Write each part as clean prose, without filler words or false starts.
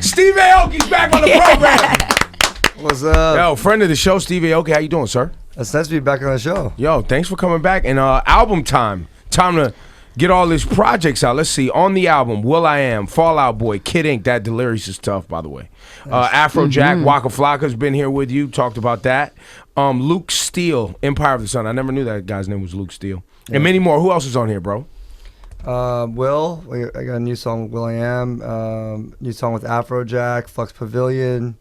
Steve Aoki's back on the program. What's up? Yo, friend of the show, Steve Aoki. How you doing, sir? It's nice to be back on the show. Yo, thanks for coming back. And album time. Time to get all these projects out. Let's see. On the album, will.i.am, Fall Out Boy, Kid Ink. That Delirious is tough, by the way. Afrojack, Waka Flocka's been here with you. Talked about that. Luke Steele, Empire of the Sun. I never knew that guy's name was Luke Steele. Yeah. And many more. Who else is on here, bro? I got a new song with will.i.am, new song with Afrojack, Flux Pavilion,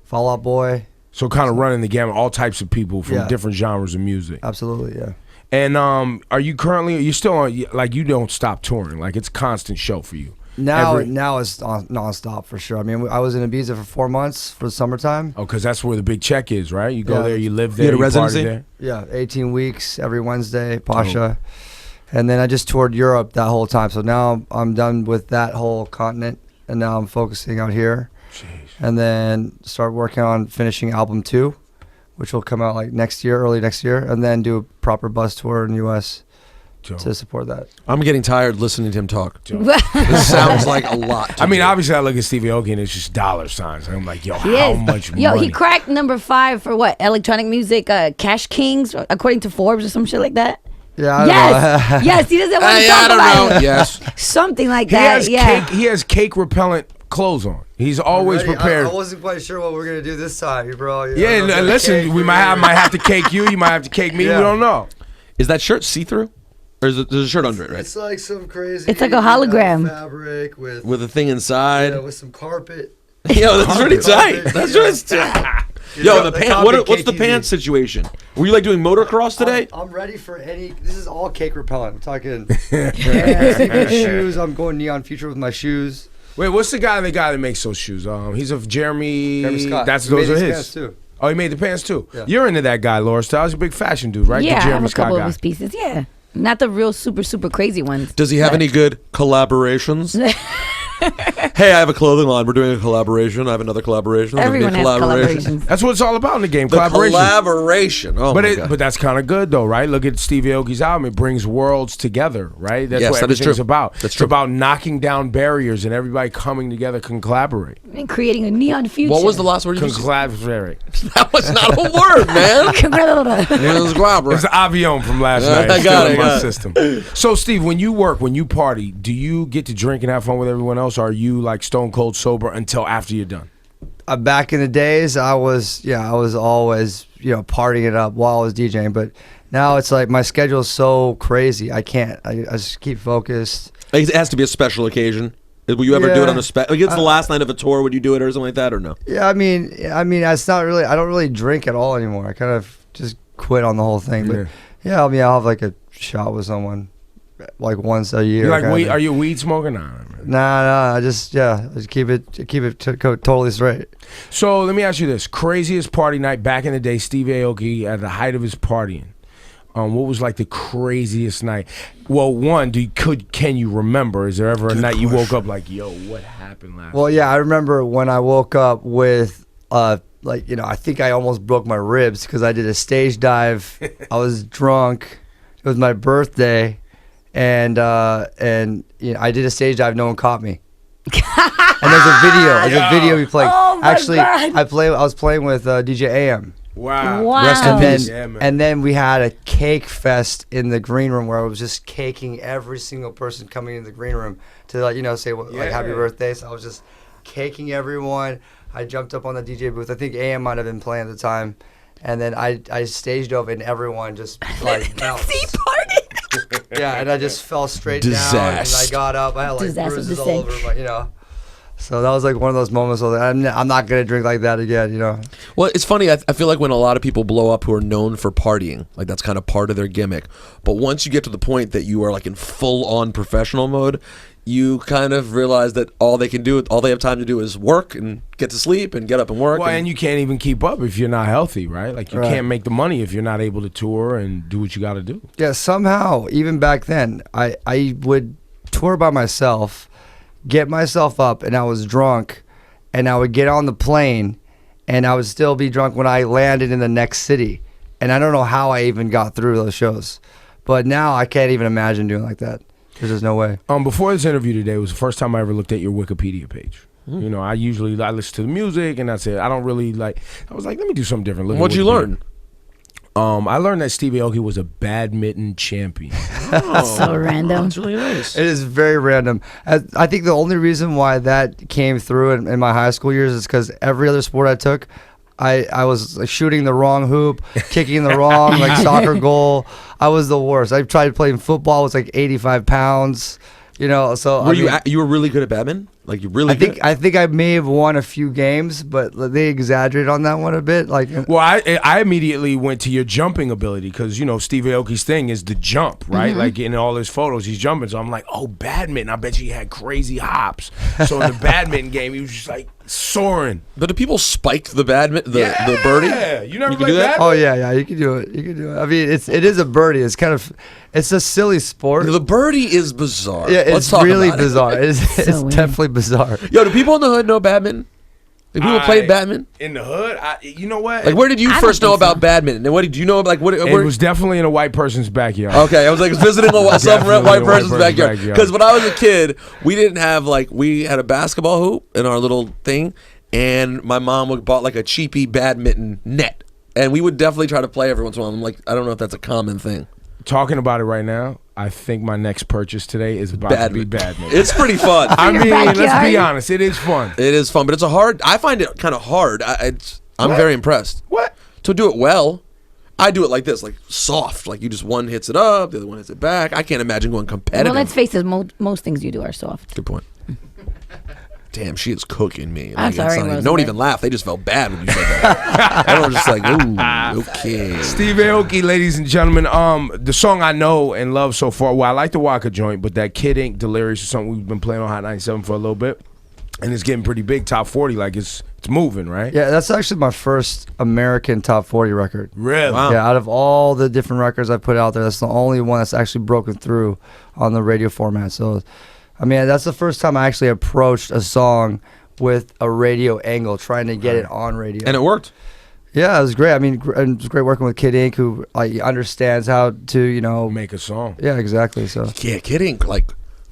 Fall Out Boy. So kind of running the gamut, all types of people from different genres of music. Absolutely, yeah. And are you still on, like you don't stop touring, like it's a constant show for you? Now it's nonstop for sure. I mean, I was in Ibiza for 4 months for the summertime. Oh, because that's where the big check is, right? You go there, you live there, you had a residency? party there? Yeah, 18 weeks every Wednesday, Pasha. Oh. And then I just toured Europe that whole time. So now I'm done with that whole continent, and now I'm focusing out here. Jeez. And then start working on finishing album 2, which will come out like next year, early next year, and then do a proper bus tour in the U.S. to support that. I'm getting tired listening to him talk. This sounds like a lot. I mean, obviously I look at Steve Aoki and it's just dollar signs. And I'm like, yo, how much money? Yo, he cracked number 5 for what? Electronic music, Cash Kings, according to Forbes or some shit like that. Yeah, I yes, don't know. yes, he doesn't want to talk about it. Yes, something like that. He has cake repellent clothes on. He's always prepared. I wasn't quite sure what we're gonna do this time, bro. Listen, we might have to cake you. You might have to cake me. Yeah. We don't know. Is that shirt see-through? Or there's a shirt under it, right? It's like some crazy. It's like a hologram fabric with a thing inside. Yeah, with some carpet. Yo, that's pretty tight. That's really tight. Yo, the pants. What's the pants situation? Were you like doing motocross today? I'm ready for any. This is all cake repellent. I'm talking shoes. I'm going Neon Future with my shoes. Wait, what's the guy that makes those shoes? He's of Jeremy Scott. Those are his. Pants too. Oh, he made the pants too. Yeah. You're into that guy, Laura Stiles. He's a big fashion dude, right? Yeah, the I Jeremy have a Scott couple guy. of his pieces. Yeah, not the real super crazy ones. Does he have any good collaborations? Hey, I have a clothing line. We're doing a collaboration. I have another collaboration. Everyone has collaborations. That's what it's all about in the game. The collaboration. Oh, but that's kind of good though, right? Look at Steve Aoki's album. It brings worlds together, right? That's what everything's about. That's it's about knocking down barriers and everybody coming together can collaborate. And creating a neon future. What was the last word you used? Collaborate. That was not a word, man. It's the avion from last night. I got it. My system. So, Steve, when you work, when you party, do you get to drink and have fun with everyone else? Or are you like stone cold sober until after you're done? Back in the days, I was always partying it up while I was DJing. But now it's like my schedule is so crazy. I can't. I just keep focused. It has to be a special occasion. Will you ever do it on a like it's the last night of a tour? Would you do it or something like that or no? Yeah, I mean, it's not really. I don't really drink at all anymore. I kind of just quit on the whole thing. But yeah, I mean, I'll have like a shot with someone like once a year. You're like, are you a weed smoker? Nah. I just keep it totally straight. So let me ask you this: craziest party night back in the day, Steve Aoki at the height of his partying. What was like the craziest night? Well, one, can you remember? Is there ever a night you woke up like, yo, what happened last night? Well, yeah, I remember when I woke up with, I think I almost broke my ribs because I did a stage dive. I was drunk. It was my birthday, and I did a stage dive. No one caught me. And there's a video. There's a video we played. Oh my Actually, God. I was playing with DJ AM. Wow. Rest in peace. And then we had a cake fest in the green room where I was just caking every single person coming in the green room to say like happy birthday. So I was just caking everyone. I jumped up on the DJ booth. I think AM might have been playing at the time. And then I stage dove and everyone just like bounced. Yeah, and I just fell straight down and I got up. I had like bruises all over my, So that was like one of those moments where I'm not going to drink like that again, Well, it's funny. I feel like when a lot of people blow up who are known for partying, like that's kind of part of their gimmick. But once you get to the point that you are like in full-on professional mode, you kind of realize that all they have time to do is work and get to sleep and get up and work. Well, and you can't even keep up if you're not healthy, right? Like you can't make the money if you're not able to tour and do what you got to do. Yeah, somehow, even back then, I would tour by myself, get myself up, and I was drunk, and I would get on the plane, and I would still be drunk when I landed in the next city. And I don't know how I even got through those shows. But now I can't even imagine doing like that. There's just no way. Before this interview today, it was the first time I ever looked at your Wikipedia page. You know, I listen to the music and that's it. I don't really like. I was like, let me do something different. Look at What'd you what's learn? I learned that Steve Aoki was a badminton champion. So random. That's really nice. It is very random. I think the only reason why that came through in my high school years is because every other sport I took, I was like shooting the wrong hoop, kicking the wrong like soccer goal. I was the worst. I tried playing football. I was like 85 pounds. You know, so You were really good at badminton? Like you really? I think I may have won a few games, but they exaggerated on that one a bit. Like, well, I immediately went to your jumping ability because you know Steve Aoki's thing is the jump, right? Like in all his photos, he's jumping. So I'm like, oh, badminton. I bet you he had crazy hops. So in the badminton game, he was just like soaring. But do people spike the badminton, the birdie? Yeah, you never You can played do that? badminton? oh yeah, you can do it. You can do it. I mean, it is a birdie. It's a silly sport. The birdie is bizarre. Yeah, Let's it's talk really about it. bizarre. It's weird. definitely bizarre. Yo, do people in the hood know badminton? Do people play badminton? In the hood? You know what? Like, where did you I first don't know think about badminton? And what did you know? Like, it was definitely in a white person's backyard. Okay, I was like visiting some Definitely white a person's backyard. backyard. Because when I was a kid, we didn't have we had a basketball hoop in our little thing, and my mom bought like a cheapy badminton net, and we would definitely try to play every once in a while. I'm like, I don't know if that's a common thing. Talking about it right now, I think my next purchase today is about to be badminton. It's pretty fun. I your mean, let's be backyard? honest, it is fun. It is fun, but I find it kind of hard. I'm What? very impressed. What? To do it well, I do it like this, like soft. Like you just one hits it up, the other one hits it back. I can't imagine going competitive. Well, let's face it. Most things you do are soft. Good point. Damn, she is cooking me. I'm it's sorry, not even- no Rosemary. one even laughed. They just felt bad when you said that. Everyone was just like, ooh, okay. Steve Aoki, ladies and gentlemen. The song I know and love so far. Well, I like the Waka joint, but that Kid Ink Delirious is something we've been playing on Hot 97 for a little bit, and it's getting pretty big, top 40. Like it's moving, right? Yeah, that's actually my first American top 40 record. Really? Wow. Yeah, out of all the different records I put out there, that's the only one that's actually broken through on the radio format. So, I mean, that's the first time I actually approached a song with a radio angle, trying to get it on radio. And it worked. Yeah, it was great. I mean, it was great working with Kid Ink, who understands how to, Make a song. Yeah, exactly. So Yeah, Kid Ink,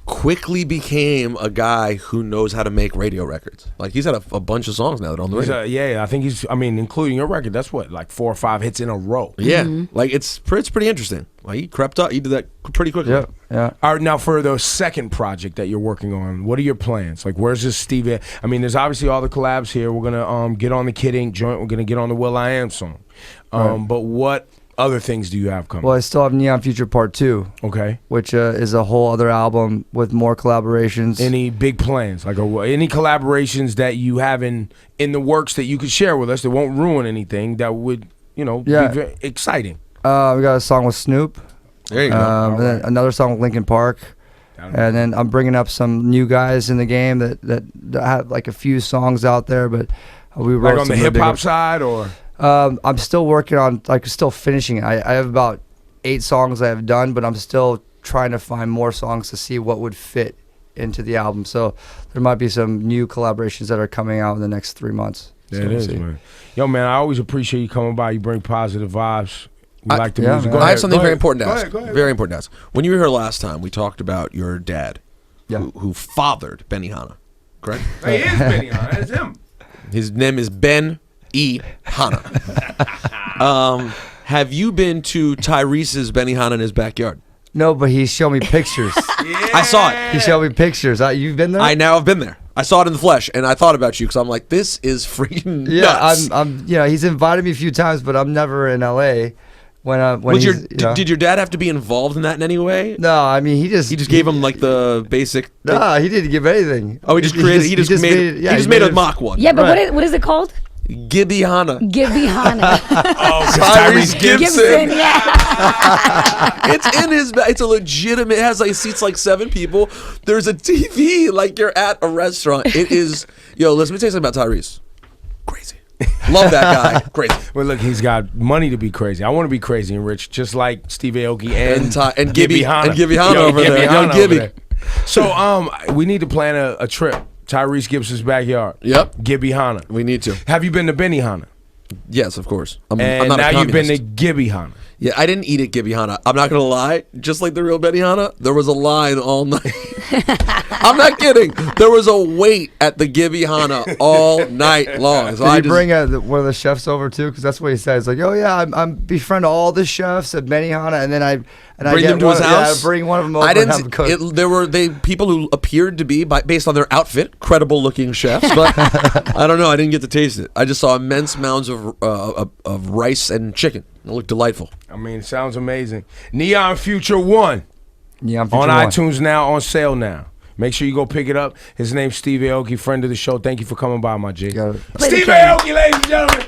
quickly became a guy who knows how to make radio records. Like he's had a bunch of songs now that are on the radio. Yeah, I think including your record, that's what, like 4 or 5 hits in a row. Yeah, like it's pretty interesting. Like he crept up, he did that pretty quickly. yeah. All right, now for the second project that you're working on, what are your plans? Like, where's this Steve? I mean, there's obviously all the collabs here. We're gonna get on the Kid Ink joint. We're gonna get on the Will I Am song. But what other things do you have coming? Well, I still have Neon Future Part 2, Okay. which is a whole other album with more collaborations. Any big plans? Like any collaborations that you have in the works that you could share with us that won't ruin anything, that would, be very exciting? We got a song with Snoop. There you go. And then another song with Linkin Park. And then I'm bringing up some new guys in the game that have like a few songs out there, but we wrote Like on the some hip hop bigger- side, or I'm still working on, still finishing it. I have about 8 songs I have done, but I'm still trying to find more songs to see what would fit into the album. So there might be some new collaborations that are coming out in the next 3 months. there So it we'll is, see. man. Yo, man, I always appreciate you coming by. You bring positive vibes. We like the yeah, music. man. Go I ahead, have something go very ahead. important to Go ask. ahead, go ahead. Very important to ask. When you were here last time, we talked about your dad, Yeah. who fathered Benny Hanna, correct? Hey, he is Benny Hanna. That's him. His name is Ben E. Hanna. Have you been to Tyrese's Benny Hanna in his backyard? No, but he showed me pictures. I saw it. He showed me pictures. You've been there? I now have been there. I saw it in the flesh, and I thought about you because I'm like, this is freaking Yeah, nuts. I'm. He's invited me a few times, but I'm never in LA. When Did your dad have to be involved in that in any way? No, I mean he just Gave him like the basic. thing? No, he didn't give anything. Oh, he just created. He just made a mock one. Yeah, but what is it called? Gibby Hanna. Gibby Hanna. Oh, Tyrese Gibson. Yeah. It's in his. It's a legitimate. It has seats like 7 people. There's a TV like you're at a restaurant. It is. Yo, listen. Let me tell you something about Tyrese. Crazy. Love that guy. Crazy. Well, look, he's got money to be crazy. I want to be crazy and rich, just like Steve Aoki And Gibby Hanna. and Gibby Hanna over there. Young Hanna over Gibby. there. So, we need to plan a trip. Tyrese Gibson's backyard. Yep. Gibby Hanna. We need to. Have you been to Benny Hanna? Yes, of course. I'm And not now a you've been to communist. Gibby Hanna. Yeah, I didn't eat at Gibihana. I'm not gonna lie. Just like the real Benihana, there was a line all night. I'm not kidding. There was a wait at the Gibihana all night long. So Did you bring one of the chefs over too? Because that's what he says. Like, oh yeah, I'm befriend all the chefs at Benihana, and then I bring them to his house. Yeah, bring one of them over. I and have didn't. them cook. There were people who appeared to be, based on their outfit, credible looking chefs. But I don't know. I didn't get to taste it. I just saw immense mounds of rice and chicken. It looked delightful. I mean, it sounds amazing. Neon Future 1 Neon Future on 1. iTunes now, on sale now. Make sure you go pick it up. His name's Steve Aoki, friend of the show. Thank you for coming by, my G. Got it. Steve Aoki, ladies and gentlemen.